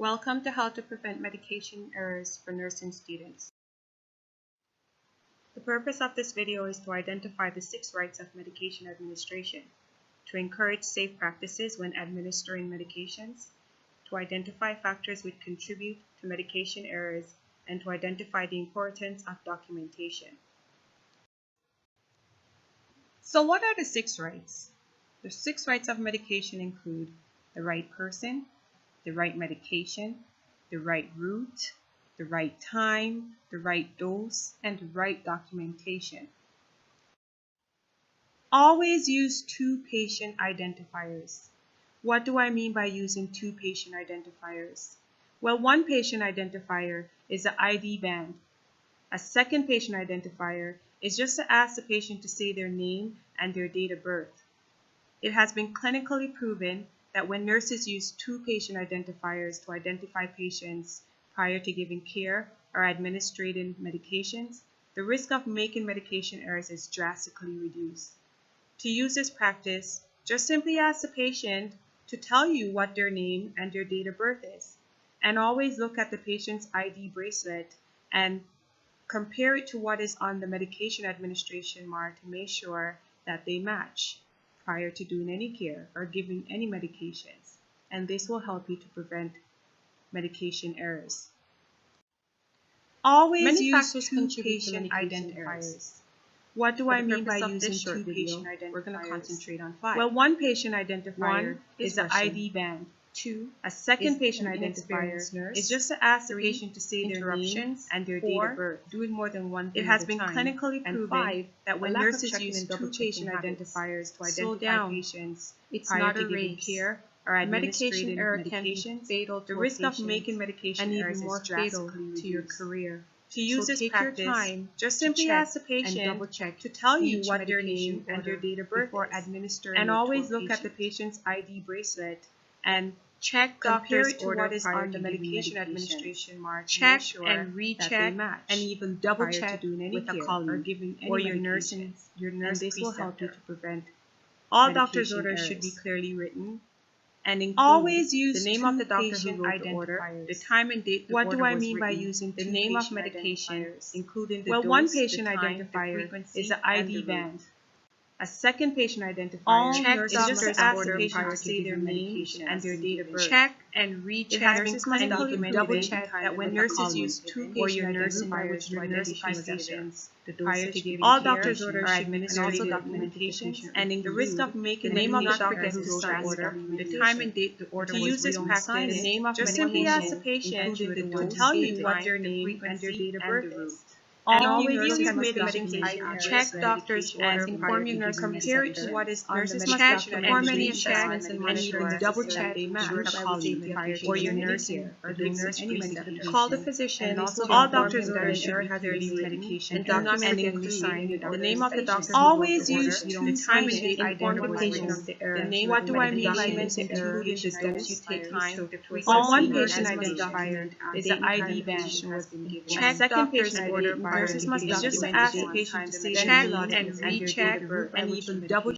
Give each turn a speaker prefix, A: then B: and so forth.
A: Welcome to How to Prevent Medication Errors for Nursing Students. The purpose of this video is to identify the 6 rights of medication administration, to encourage safe practices when administering medications, to identify factors which contribute to medication errors, and to identify the importance of documentation. So what are the 6 rights? The 6 rights of medication include the right person, the right medication, the right route, the right time, the right dose, and the right documentation. Always use 2 patient identifiers. What do I mean by using 2 patient identifiers? Well, one patient identifier is the ID band. A second patient identifier is just to ask the patient to say their name and their date of birth. It has been clinically proven that when nurses use 2 patient identifiers to identify patients prior to giving care or administering medications, the risk of making medication errors is drastically reduced. To use this practice, just simply ask the patient to tell you what their name and their date of birth is, and always look at the patient's ID bracelet and compare it to what is on the medication administration mark to make sure that they match prior to doing any care or giving any medications, and this will help you to prevent medication errors. Always use 2 patient identifiers. What do I mean by using 2 patient identifiers? We're going to concentrate on 5. Well, one patient identifier is the ID band. 2. A second patient identifier is just to ask the patient to say their name and their date of birth. Doing more than one thing. It has been clinically proven that when nurses use 2 patient identifiers to identify patients prior to giving care or administering medications, the risk of making medication errors is drastically reduced. To your career. To use this practice, just simply ask the patient to tell you what their name and their date of birth before administering, and always look at the patient's ID bracelet and compare it to what is on the medication administration mark. Check and recheck and even double check with a colleague or giving any or your nurse, and this will help you to prevent. All doctor's orders should be clearly written and include always use the name of the doctor who wrote the order, the time and date the order was written. What do I mean by using the name of medication, including the dose, one patient identifier is the ID band. A second patient identifier is just to ask the patient to say their name and their date of birth. Check and recheck. It has been clinically documented that when nurses use 2 patient identifiers to identify patients prior to giving all doctor's orders are administered documentation, and in the risk of making the name of the doctor who wrote the order, the time and date the order was used in practice, the name of just simply ask the patient to tell you what their name and their date of birth is. And always use medication. Check doctor's order, inform your nurse, compare it to what is on the medication, perform any assessments, and even double check they match with a colleague or your nurse or doing any medication. Call the physician. And also all doctor's orders should have their medication and documenting the name of the doctor. Always use 2 time and date inform the patient of the error. The name. What do I mean by including the dose you take time? All one patient identifier is the ID band. Check second patient order. Nurses must just ask the patient to say check and recheck and even double